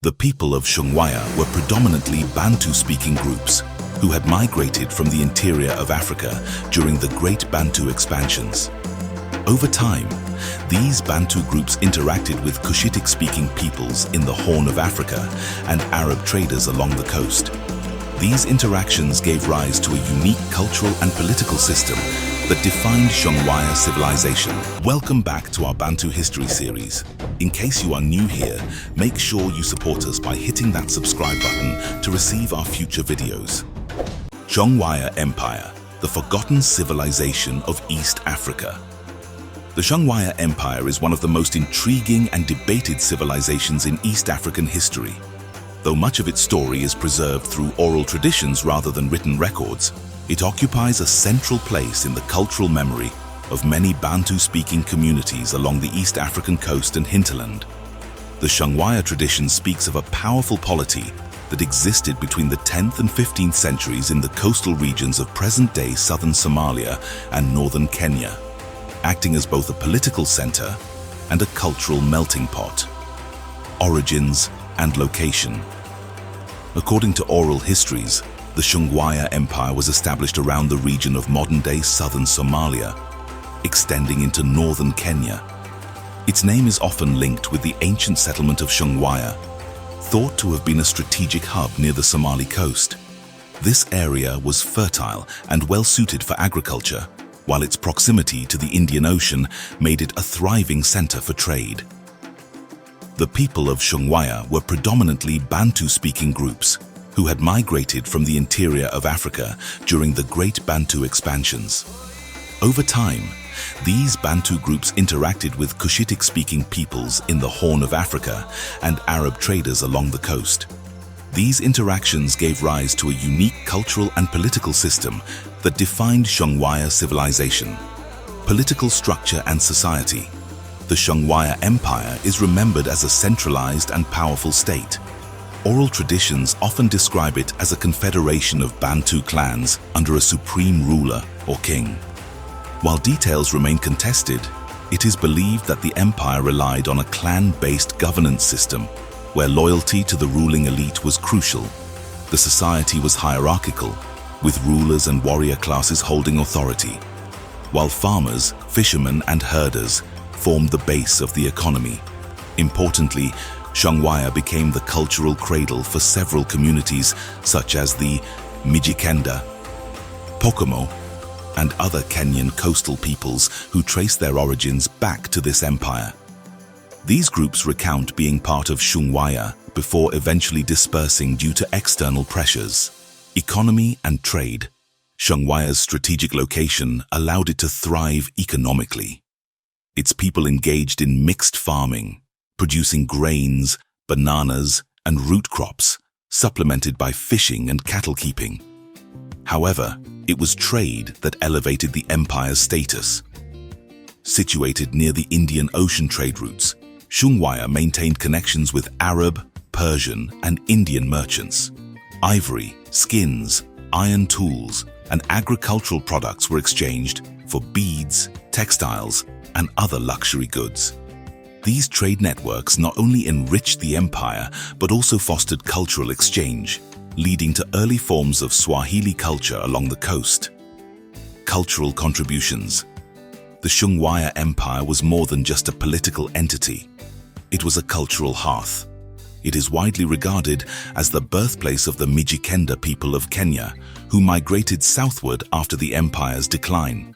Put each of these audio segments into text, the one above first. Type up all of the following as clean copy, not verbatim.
The people of Shungwaya were predominantly Bantu-speaking groups who had migrated from the interior of Africa during the Great Bantu expansions. Over time, these Bantu groups interacted with Cushitic-speaking peoples in the Horn of Africa and Arab traders along the coast. These interactions gave rise to a unique cultural and political system that defined Shungwaya civilization. Welcome back to our Bantu History Series. In case you are new here, make sure you support us by hitting that subscribe button to receive our future videos. Shungwaya Empire, the forgotten civilization of East Africa. The Shungwaya Empire is one of the most intriguing and debated civilizations in East African history. Though much of its story is preserved through oral traditions rather than written records, it occupies a central place in the cultural memory of many Bantu-speaking communities along the East African coast and hinterland. The Shungwaya tradition speaks of a powerful polity that existed between the 10th and 15th centuries in the coastal regions of present-day southern Somalia and northern Kenya, acting as both a political center and a cultural melting pot. Origins and location. According to oral histories, the Shungwaya Empire was established around the region of modern-day southern Somalia, extending into northern Kenya. Its name is often linked with the ancient settlement of Shungwaya, thought to have been a strategic hub near the Somali coast. This area was fertile and well-suited for agriculture, while its proximity to the Indian Ocean made it a thriving center for trade. The people of Shungwaya were predominantly Bantu-speaking groups who had migrated from the interior of Africa during the Great Bantu expansions. Over time, these Bantu groups interacted with Cushitic-speaking peoples in the Horn of Africa and Arab traders along the coast. These interactions gave rise to a unique cultural and political system that defined Shungwaya civilization. Political structure and society. The Shungwaya Empire is remembered as a centralized and powerful state. Oral traditions often describe it as a confederation of Bantu clans under a supreme ruler or king. While details remain contested, it is believed that the empire relied on a clan-based governance system where loyalty to the ruling elite was crucial. The society was hierarchical, with rulers and warrior classes holding authority, while farmers, fishermen, and herders formed the base of the economy. Importantly, Shungwaya became the cultural cradle for several communities such as the Mijikenda, Pokomo, and other Kenyan coastal peoples who trace their origins back to this empire. These groups recount being part of Shungwaya before eventually dispersing due to external pressures. Economy and trade. Shungwaya's strategic location allowed it to thrive economically. Its people engaged in mixed farming, producing grains, bananas, and root crops, supplemented by fishing and cattle keeping. However, it was trade that elevated the empire's status. Situated near the Indian Ocean trade routes, Shungwaya maintained connections with Arab, Persian, and Indian merchants. Ivory, skins, iron tools, and agricultural products were exchanged for beads, textiles, and other luxury goods. These trade networks not only enriched the empire, but also fostered cultural exchange, leading to early forms of Swahili culture along the coast. Cultural contributions. The Shungwaya Empire was more than just a political entity. It was a cultural hearth. It is widely regarded as the birthplace of the Mijikenda people of Kenya, who migrated southward after the empire's decline.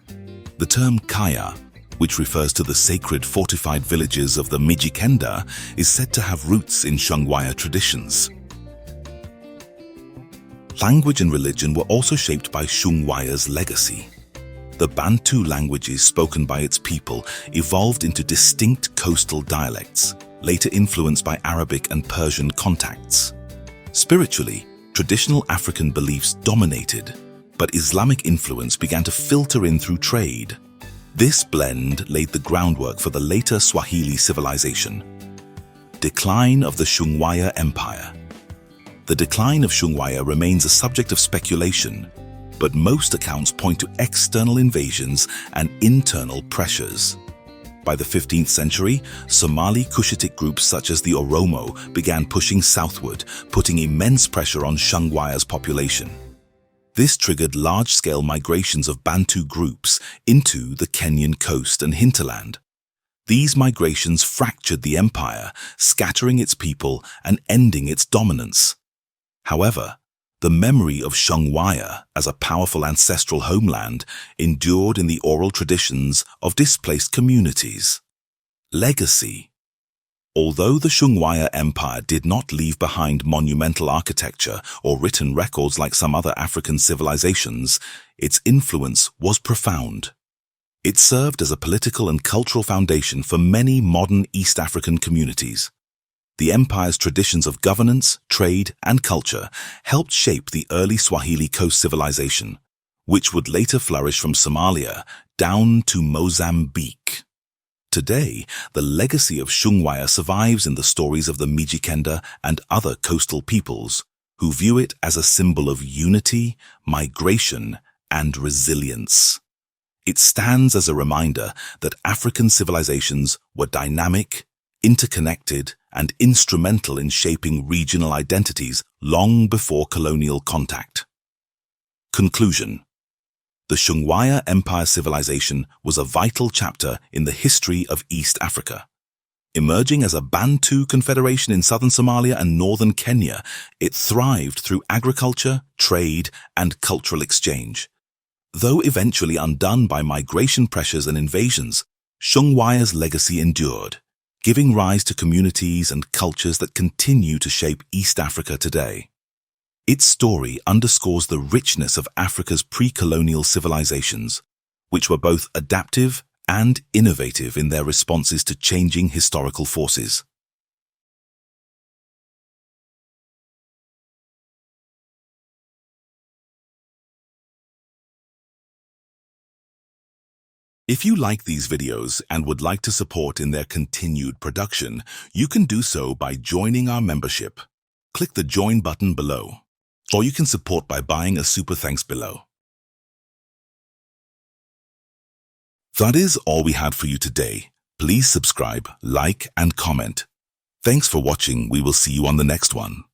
The term Kaya, which refers to the sacred fortified villages of the Mijikenda, is said to have roots in Shungwaya traditions. Language and religion were also shaped by Shungwaya's legacy. The Bantu languages spoken by its people evolved into distinct coastal dialects, later influenced by Arabic and Persian contacts. Spiritually, traditional African beliefs dominated, but Islamic influence began to filter in through trade. This blend laid the groundwork for the later Swahili civilization. Decline of the Shungwaya Empire. The decline of Shungwaya remains a subject of speculation, but most accounts point to external invasions and internal pressures. By the 15th century, Somali Cushitic groups such as the Oromo began pushing southward, putting immense pressure on Shungwaya's population. This triggered large-scale migrations of Bantu groups into the Kenyan coast and hinterland. These migrations fractured the empire, scattering its people and ending its dominance. However, the memory of Shungwaya as a powerful ancestral homeland endured in the oral traditions of displaced communities. Legacy. Although the Shungwaya Empire did not leave behind monumental architecture or written records like some other African civilizations, its influence was profound. It served as a political and cultural foundation for many modern East African communities. The empire's traditions of governance, trade, and culture helped shape the early Swahili coast civilization, which would later flourish from Somalia down to Mozambique. Today, the legacy of Shungwaya survives in the stories of the Mijikenda and other coastal peoples, who view it as a symbol of unity, migration, and resilience. It stands as a reminder that African civilizations were dynamic, interconnected, and instrumental in shaping regional identities long before colonial contact. Conclusion. The Shungwaya Empire civilization was a vital chapter in the history of East Africa. Emerging as a Bantu confederation in southern Somalia and northern Kenya, it thrived through agriculture, trade, and cultural exchange. Though eventually undone by migration pressures and invasions, Shungwaya's legacy endured, giving rise to communities and cultures that continue to shape East Africa today. Its story underscores the richness of Africa's pre-colonial civilizations, which were both adaptive and innovative in their responses to changing historical forces. If you like these videos and would like to support in their continued production, you can do so by joining our membership. Click the Join button below, or you can support by buying a super thanks below. That is all we had for you today. Please subscribe, like, and comment. Thanks for watching. We will see you on the next one.